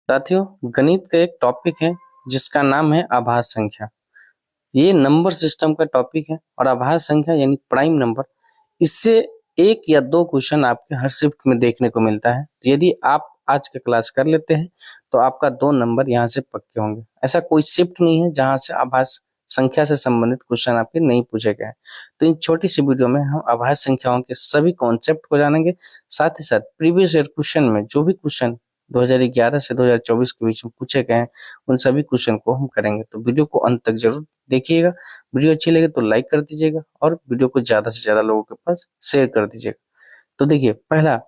साथियों, गणित का एक टॉपिक है जिसका नाम है आभाज्य संख्या। ये नंबर सिस्टम का टॉपिक है और आभाज्य संख्या यानी प्राइम नंबर, इससे एक या दो क्वेश्चन आपके हर शिफ्ट में देखने को मिलता है। यदि आप आज का क्लास कर लेते हैं तो आपका 2 नंबर यहाँ से पक्के होंगे। ऐसा कोई शिफ्ट नहीं है जहाँ से आभाज्य संख्या से संबंधित क्वेश्चन आपके नहीं पूछे गए हैं। तो इन छोटी सी वीडियो में हम आभाज्य संख्याओं के सभी कॉन्सेप्ट को जानेंगे, साथ ही साथ प्रीवियस ईयर क्वेश्चन में जो भी क्वेश्चन 2011 से 2024 के बीच में पूछे गए हैं उन सभी क्वेश्चन को हम करेंगे। तो वीडियो को अंत तक जरूर देखिएगा। वीडियो अच्छी लगे तो लाइक कर दीजिएगा और वीडियो को ज्यादा से ज्यादा लोगों के पास शेयर कर दीजिएगा। तो देखिए, पहला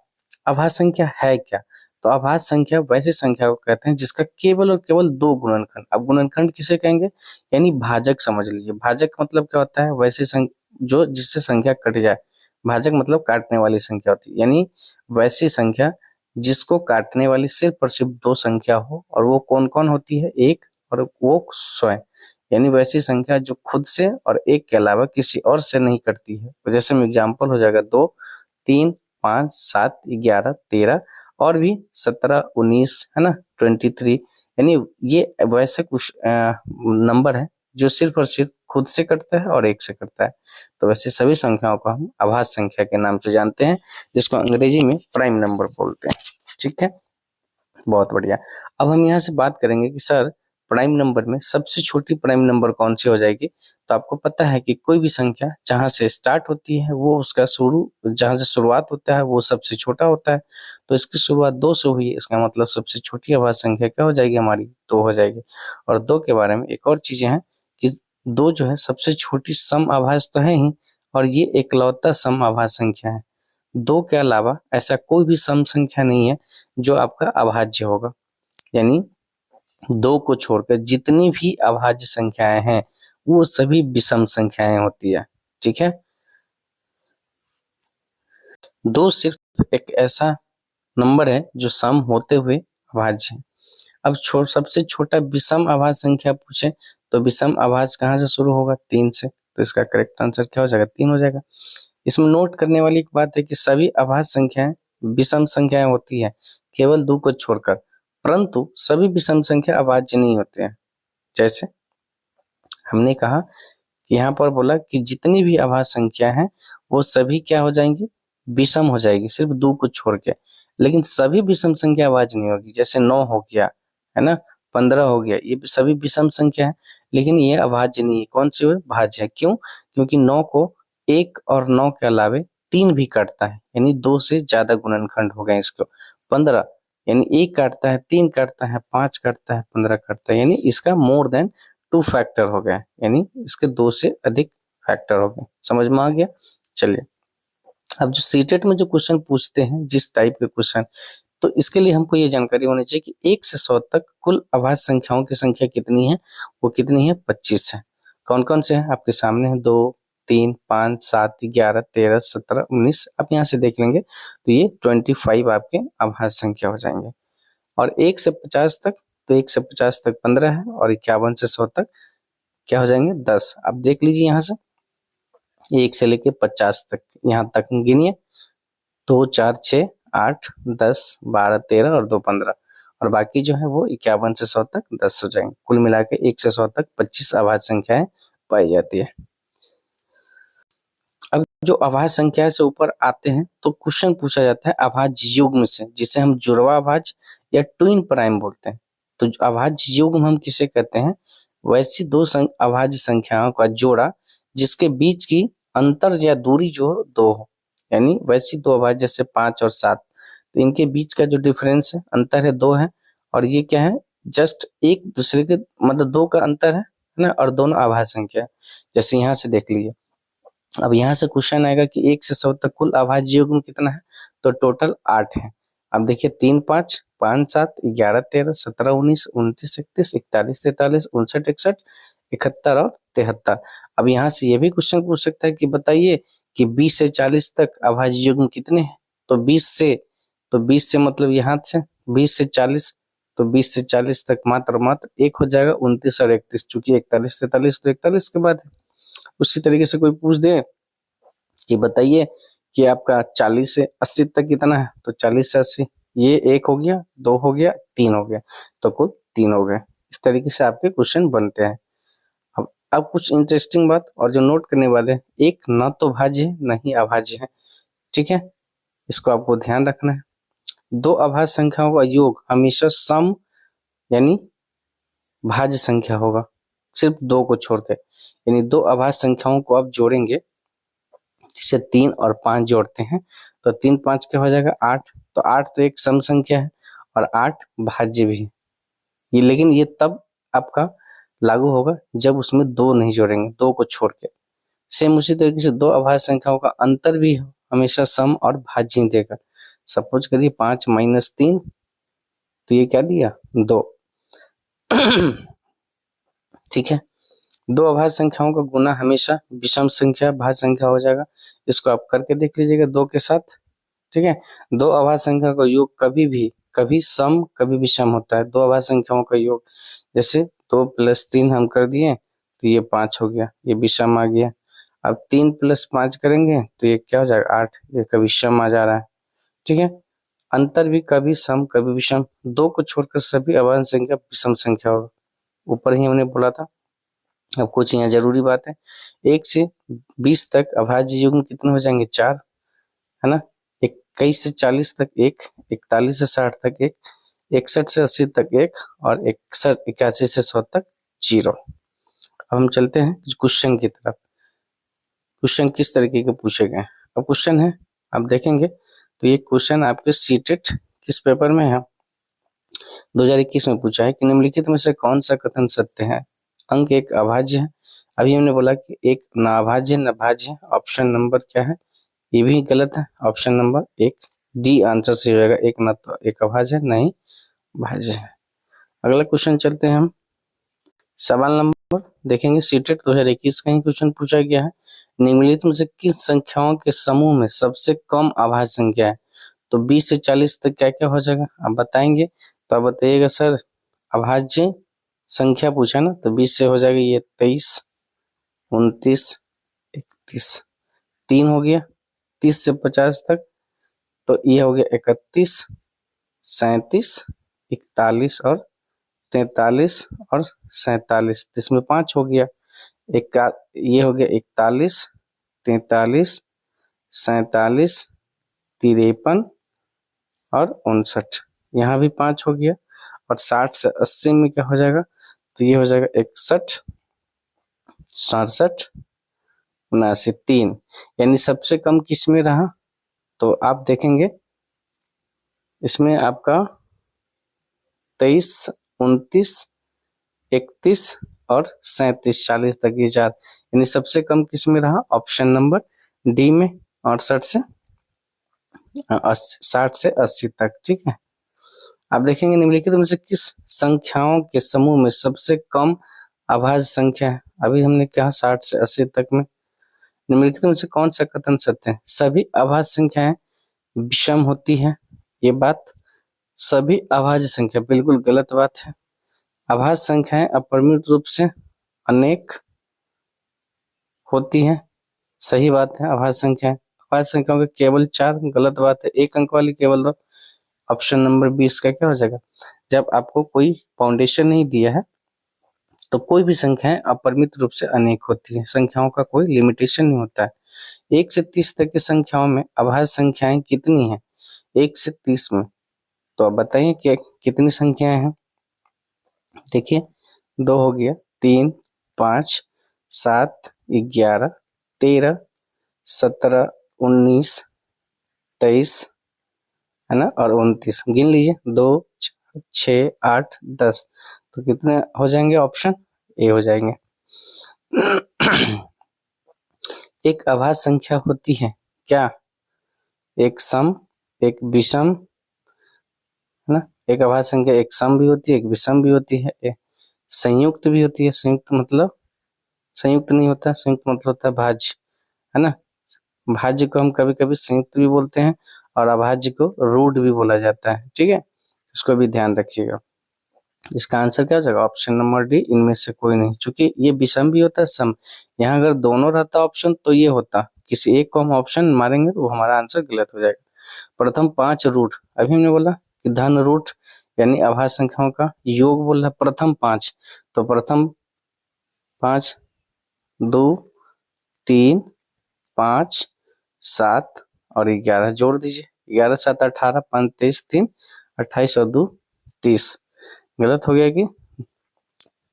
आभाज्य संख्या है क्या? तो आभाज्य संख्या वैसी संख्या को कहते हैं जिसका केवल और केवल दो गुणनखंड। अब गुणनखंड किसे कहेंगे? यानी भाजक समझ लीजिए। भाजक मतलब क्या होता है? वैसी जो जिससे संख्या कट जाए। भाजक मतलब काटने वाली संख्या होती है, यानी वैसी संख्या जिसको काटने वाली सिर्फ और सिर्फ दो संख्या हो। और वो कौन कौन होती है? एक और वो स्वयं, यानी वैसी संख्या जो खुद से और एक के अलावा किसी और से नहीं कटती है। तो जैसे में एग्जाम्पल हो जाएगा 2, 3, 5, 7, 11, 13 और भी 17, 19, है ना, 23। यानी ये वैसे कुछ नंबर है जो सिर्फ और सिर्फ खुद से कटता है और एक से कटता है। तो वैसे सभी संख्याओं को हम आभाज्य संख्या के नाम से जानते हैं, जिसको अंग्रेजी में प्राइम नंबर बोलते हैं। ठीक है, बहुत बढ़िया। अब हम यहाँ से बात करेंगे कि सर प्राइम नंबर में सबसे छोटी प्राइम नंबर कौन सी हो जाएगी? तो आपको पता है कि कोई भी संख्या जहां से स्टार्ट होती है वो उसका जहां से शुरुआत होता है वो सबसे छोटा होता है। तो इसकी शुरुआत 2 से हुई, इसका मतलब सबसे छोटी आभाज्य संख्या क्या हो जाएगी हमारी? 2 हो जाएगी। और 2 के बारे में एक और चीजें हैं कि 2 जो है सबसे छोटी सम आभाज्य तो है ही, और ये एकलौता सम आभाज्य संख्या है। 2 के अलावा ऐसा कोई भी सम संख्या नहीं है जो आपका अभाज्य होगा। यानी 2 को छोड़कर जितनी भी अभाज्य संख्याएं हैं वो सभी विषम संख्याएं होती है। ठीक है, 2 सिर्फ एक ऐसा नंबर है जो सम होते हुए अभाज्य है। अब सबसे छोटा विषम अभाज्य संख्या पूछे तो विषम अभाज्य कहाँ से शुरू होगा? 3 से। तो इसका करेक्ट आंसर क्या हो जाएगा? 3 हो जाएगा। इसमें नोट करने वाली एक बात है कि सभी अभाज्य संख्याएं विषम संख्याएं होती है, केवल 2 को छोड़कर। परंतु सभी विषम संख्या अभाज्य नहीं होते हैं। जैसे हमने कहा कि यहाँ पर बोला कि जितनी भी अभाज्य संख्या हैं वो सभी क्या हो जाएंगी? विषम हो जाएगी, सिर्फ 2 को छोड़ के। लेकिन सभी विषम संख्या अभाज्य नहीं होगी। जैसे 9 हो गया, है ना, 15 हो गया, ये सभी विषम संख्या है, लेकिन ये अभाज्य नहीं है। कौन सी है? भाज्य है। क्यों? क्योंकि 9 को 1 और 9 के अलावे 3 भी काटता है, यानी 2 से ज्यादा गुणनखंड हो गए इसको। 15 यानी 1 काटता है, 3 काटता है, 5 काटता है, 15 काटता है, यानी इसका मोर देन 2 फैक्टर हो गया, यानी इसके 2 से अधिक फैक्टर हो गए। समझ में आ गया? चलिए, अब जो सीटेट में जो क्वेश्चन पूछते हैं जिस टाइप के क्वेश्चन, तो इसके लिए हमको ये जानकारी होनी चाहिए कि 1 से 100 तक कुल अभाज्य संख्याओं की संख्या कितनी है? वो कितनी है? 25 है। कौन कौन से हैं आपके सामने? है 2, 3, 5, 7, 11, 13, 17, 19। आप यहाँ से देख लेंगे तो ये 25 आपके अभाज्य संख्या हो जाएंगे। और 1 से 50 तक, तो 1 से 50 तक 15 है, और 51 से 100 तक क्या हो जाएंगे? 10। आप देख लीजिए यहाँ से 1 से लेके 50 तक, यहाँ तक गिनिए। 2, 4, 6, 8, 10, 12, 13 और 2, 15। और बाकी जो है वो 51 से 100 तक 10 हो जाएंगे। कुल मिला के 1 से 100 तक 25 अभाज्य संख्याएं पाई जाती है। अब जो अभाज्य संख्या से ऊपर आते हैं तो क्वेश्चन पूछा जाता है अभाज्य युग्म से, जिसे हम जुड़वा अभाज्य या ट्विन प्राइम बोलते हैं। तो अभाज्य युग्म हम किसे कहते हैं? वैसी दो अभाज्य संख्याओं का जोड़ा जिसके बीच की अंतर या दूरी जो 2 हो। यानी वैसी दो अभाज्य जैसे 5 और 7, तो इनके बीच का जो डिफरेंस है, अंतर है, 2 है। और ये क्या है? जस्ट एक दूसरे के मतलब 2 का अंतर है ना, और दोनों अभाज्य संख्या है। जैसे यहाँ से देख लीजिए, अब यहाँ से क्वेश्चन आएगा कि 1 से 100 तक कुल अभाज्य युग्म कितना है? तो टोटल 8 है। अब देखिए 3, 5, 5, 7, 11, 13, 17, 19, 29, 31, 41, 43, 59, 61, 71 और 73। अब यहाँ से ये भी क्वेश्चन पूछ सकता है कि बताइए कि 20 से 40 तक अभाज्य युग्म कितने हैं? तो 20 से मतलब यहाँ से 20 से 40, तो 20 से 40 तक मात्र एक हो जाएगा, 29 और 31, चूंकि 41, 43 तो 41 के बाद है। उसी तरीके से कोई पूछ दे कि बताइए कि आपका 40 से 80 तक कितना है? तो 40 से 80 ये 1 हो गया, 2 हो गया, 3 हो गया, तो कुल 3 हो गए। इस तरीके से आपके क्वेश्चन बनते हैं। अब कुछ इंटरेस्टिंग बात और जो नोट करने वाले, एक न तो भाज्य है न ही अभाज्य है, ठीक है, इसको आपको ध्यान रखना है। दो अभाज्य संख्याओं का योग हमेशा सम यानी भाज्य संख्या होगा, सिर्फ 2 को छोड़ के, यानी दो अभाज्य संख्याओं को आप जोड़ेंगे, जिसे 3 और 5 जोड़ते हैं तो 3 5 क्या हो जाएगा 8, तो 8 तो एक सम संख्या है और 8 भाज्य भी है। ये लेकिन ये तब आपका लागू होगा जब उसमें 2 नहीं जोड़ेंगे, 2 को छोड़ के। सेम उसी तरीके से दो अभाज्य संख्याओं का अंतर भी हमेशा सम और भाज्य ही देगा। सपोज करिए 5 - 3, तो ये क्या दिया 2। ठीक है, दो अभाज्य संख्याओं का गुना हमेशा विषम संख्या भाज्य संख्या हो जाएगा। इसको आप करके देख लीजिएगा 2 के साथ। ठीक है, दो अभाज्य संख्या का योग कभी सम कभी विषम होता है। दो अभाज्य संख्याओं का योग, जैसे 2 + 3 हम कर दिए तो ये 5 हो गया, ये विषम आ गया। अब 3 + 5 करेंगे तो ये क्या हो जाएगा 8, ये कभी सम आ जा रहा है। ठीक है, अंतर भी कभी सम कभी विषम, 2 को छोड़कर सभी अभाज्य संख्या विषम संख्या होगा। ऊपर ही हमने बोला था। अब कुछ यहाँ जरूरी बात है, 1 से 20 तक अभाज्य युग्म कितने हो जाएंगे 4, है ना। 21 से 40 तक 1, 41 से 60 तक 1, 61 से 80 तक 1 और 81 से 100 तक 0। अब हम चलते हैं क्वेश्चन की तरफ। क्वेश्चन किस तरीके के पूछे गए। अब क्वेश्चन है, आप देखेंगे तो ये क्वेश्चन आपके सीटेट किस पेपर में है 2021 में पूछा है कि निम्नलिखित में से कौन सा कथन सत्य है। अंक एक अभाज्य है, अभी हमने बोला कि एक न अभाज्य न भाज्य है। ऑप्शन नंबर क्या है, ये भी गलत है। ऑप्शन नंबर 1 डी आंसर से हो जाएगा, एक न तो एक अभाज्य है नहीं भाज्य है। अगला क्वेश्चन चलते हैं हम। सवाल नंबर देखेंगे, सीटेट 2021 का ही क्वेश्चन पूछा गया है। निम्नलिखित में से किस संख्याओं के समूह में सबसे कम अभाज्य संख्या है। तो 20 से 40 तक क्या क्या हो जाएगा आप बताएंगे, तो आप बताइएगा सर अभाज्य संख्या पूछा ना, तो 20 से हो जाएगा ये 23, 29, 31, 3 हो गया। 30 से 50 तक तो ये हो गया 31, 37, 41 और 43 और 47, इसमें 5 हो गया। ये हो गया 41, 43, 47, 53 और 59, यहाँ भी 5 हो गया। और 60 से 80 में क्या हो जाएगा, तो ये हो जाएगा 61, 67, 79, 3, यानी सबसे कम किस में रहा, तो आप देखेंगे इसमें आपका 23, 29, 31 और 37, 40 तक ये 4, यानी सबसे कम किस में रहा, ऑप्शन नंबर डी में, 68 से 60 से 80 तक। ठीक है, आप देखेंगे निम्नलिखित में से किस संख्याओं के समूह में सबसे कम अभाज्य संख्या है। अभी हमने कहा 60 से 80 तक में। निम्नलिखित में से कौन सा कथन सत्य है। सभी अभाज्य संख्याएं विषम होती है, ये बात सभी अभाज्य संख्या बिल्कुल गलत बात है। अभाज्य संख्याएं अपरिमित रूप से अनेक होती हैं, सही बात है। अभाज्य संख्याओं के केवल 4, गलत बात है। 1 अंक वाली केवल 2, ऑप्शन नंबर 20 का क्या हो जाएगा। जब आपको कोई फाउंडेशन नहीं दिया है तो कोई भी संख्याएं अपरिमित रूप से अनेक होती है, संख्याओं का कोई लिमिटेशन नहीं होता है। 1 से 30 तक की संख्याओं में अभाज्य संख्याएं कितनी हैं 1 से 30 में, तो आप बताइए कि कितनी संख्याएं हैं। देखिए 2 हो गया, 3, 5, 7, 11, 13, 17, 19, 23, है ना, और 29, गिन लीजिए 2, 4, 6, 8, 10, तो कितने हो जाएंगे, ऑप्शन ए हो जाएंगे। एक अभाज्य संख्या होती है क्या, एक सम एक विषम, है ना। एक अभाज्य संख्या एक सम भी होती है, एक विषम भी होती है, एक संयुक्त भी होती है। संयुक्त मतलब संयुक्त नहीं होता, संयुक्त मतलब होता है भाज्य, है ना। भाज्य को हम कभी कभी संयुक्त भी बोलते हैं और अभाज्य को रूट भी बोला जाता है। ठीक है, इसको भी ध्यान रखिएगा। इसका आंसर क्या हो जाएगा, ऑप्शन नंबर डी, इनमें से कोई नहीं। चूंकि ये विषम भी होता है सम, यहाँ अगर दोनों रहता ऑप्शन तो ये होता, किसी एक को हम ऑप्शन मारेंगे तो हमारा आंसर गलत हो जाएगा। प्रथम 5 रूट, अभी हमने बोला कि धन रूट यानी अभाज्य संख्याओं का योग बोल रहा है प्रथम 5, तो प्रथम 5, 2, 3, 5, 7 और 11 जोड़ दीजिए। 11 7 18, 5 23, 3 28 और 2 30। गलत हो गया कि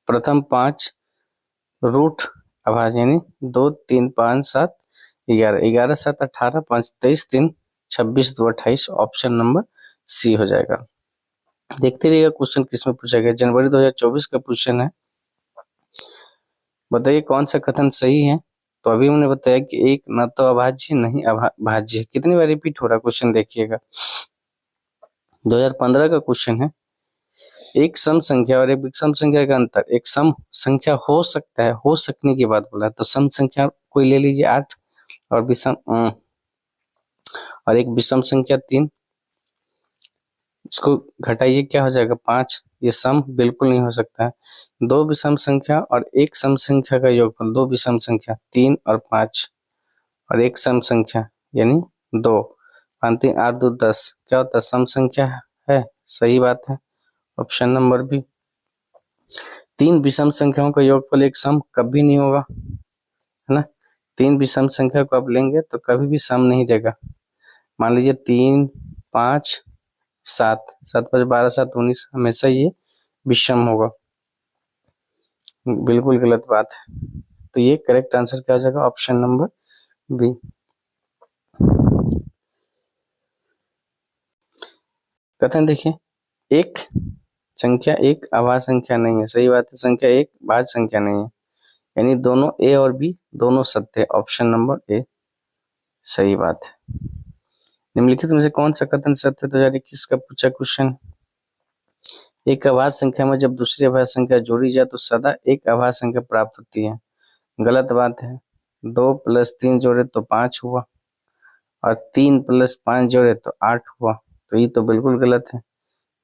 प्रथम 5 रूट अभाज्य यानी 2 3 5 7 11, 11 7 18, 5 23, 3 26, 2 28, ऑप्शन नंबर सी हो जाएगा। देखते रहिएगा क्वेश्चन किसमें पूछा गया। जनवरी 2024 का क्वेश्चन है, बताइए कौन सा कथन सही है। तो अभी हमने बताया कि एक न तो अभाज्य नहीं भाज्य। कितनी बार रिपीट हो रहा क्वेश्चन देखिएगा। 2015 का क्वेश्चन है, एक सम संख्या और एक विषम संख्या का अंतर। एक सम संख्या हो सकता है, हो सकने की बात बोला है, तो सम संख्या कोई ले लीजिए 8 और एक विषम संख्या 3, इसको घटाइए क्या हो जाएगा 5। ये सम बिल्कुल नहीं हो सकता है। दो विषम संख्या और एक सम संख्या का योगफल, दो विषम संख्या 3 और 5 और एक सम संख्या यानी 2, 5 3 8 2 10 क्या होता है सम संख्या है। सही बात है, ऑप्शन नंबर बी। तीन विषम संख्याओं का योगफल एक सम कभी नहीं होगा, है ना। तीन विषम संख्या को आप लेंगे तो कभी भी सम नहीं देगा। मान लीजिए 3 5 7, 7 5 12 7 19, हमेशा ये विषम होगा। बिल्कुल गलत बात है। तो ये करेक्ट आंसर क्या हो जाएगा, ऑप्शन नंबर बी। कथन देखिए, एक संख्या एक अभाज्य संख्या नहीं है। सही बात है, संख्या एक भाज्य संख्या नहीं है, यानी दोनों ए और बी दोनों सत्य है। ऑप्शन नंबर ए सही बात है। निम्नलिखित में से कौन सा कथन सत्य 2021 का पूछा क्वेश्चन। एक अभाज्य संख्या में जब दूसरी अभाज्य संख्या जोड़ी जाए तो सदा एक अभाज्य संख्या प्राप्त होती है। गलत बात है। 2 + 3 जोड़े तो 5 हुआ और 3 + 5 जोड़े तो 8 हुआ, तो ये तो बिल्कुल गलत है।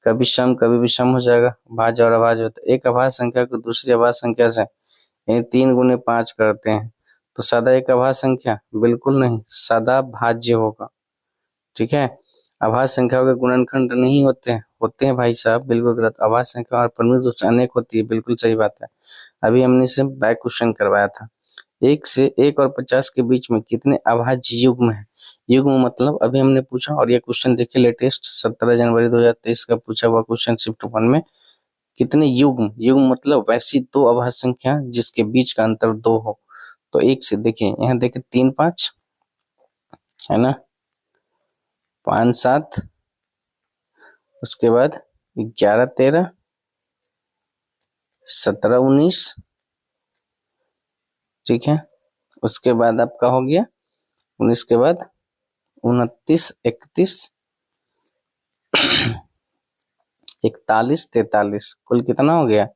कभी सम कभी विषम हो जाएगा, भाज्य और अभाज्य होता है। एक अभाज्य संख्या को दूसरी अभाज्य संख्या से यानी 3 × 5 करते हैं तो सदा एक अभाज्य संख्या बिल्कुल नहीं, सदा भाज्य होगा। ठीक है, अभाज्य संख्याओं के गुणनखंड नहीं होते हैं, होते हैं भाई साहब, बिल्कुल गलत। अभाज्य संख्या और परिमित रूप से अनेक होती है, बिल्कुल सही बात है। अभी हमने इसे बैक क्वेश्चन करवाया था। 1 से 1 और 50 के बीच में कितने अभाज्य युग्म है। युग्म मतलब अभी हमने पूछा, और ये क्वेश्चन देखिए लेटेस्ट 17 जनवरी 2023 का पूछा हुआ क्वेश्चन शिफ्ट 1 में। कितने युग्म, युग्म मतलब वैसी दो अभाज्य संख्या जिसके बीच का अंतर 2 हो। तो 1 से देखिए, यहाँ देखिए 3 5 है ना, 5 7, उसके बाद 11 13, 17 19, ठीक है। उसके बाद आपका हो गया 19 के बाद 29 31 41 43, कुल कितना हो गया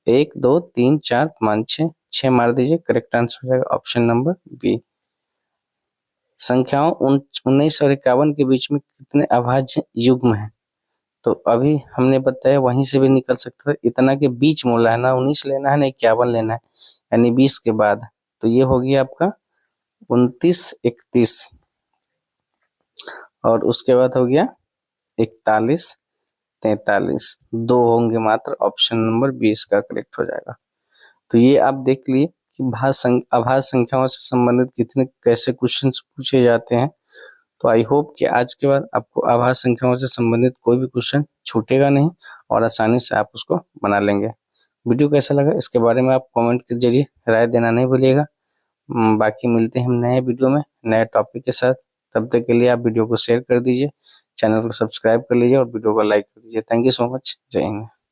1 2 3 4 5 6 मार दीजिए, करेक्ट आंसर हो जाएगा ऑप्शन नंबर बी। संख्याओं 19 और 51 के बीच में कितने अभाज्य युग्म हैं। तो अभी हमने बताया वहीं से भी निकल सकता है, इतना के बीच मोला है ना, 19 लेना है ना 51 लेना है, यानी 20 के बाद। तो ये हो गया आपका 29 31 और उसके बाद हो गया 41 43, 2 होंगे मात्र, ऑप्शन नंबर 20 का करेक्ट हो जाएगा। तो ये आप देख लिए कि अभाज्य संख्याओं से संबंधित कितने कैसे क्वेश्चन पूछे जाते हैं। तो आई होप कि आज के बाद आपको अभाज्य संख्याओं से संबंधित कोई भी क्वेश्चन छूटेगा नहीं और आसानी से आप उसको बना लेंगे। वीडियो कैसा लगा इसके बारे में आप कमेंट के जरिए राय देना नहीं भूलिएगा। बाकी मिलते हैं हम नए वीडियो में नए टॉपिक के साथ। तब तक के लिए आप वीडियो को शेयर कर दीजिए, चैनल को सब्सक्राइब कर लीजिए और वीडियो को लाइक कर दीजिए। थैंक यू सो मच, जय हिंद।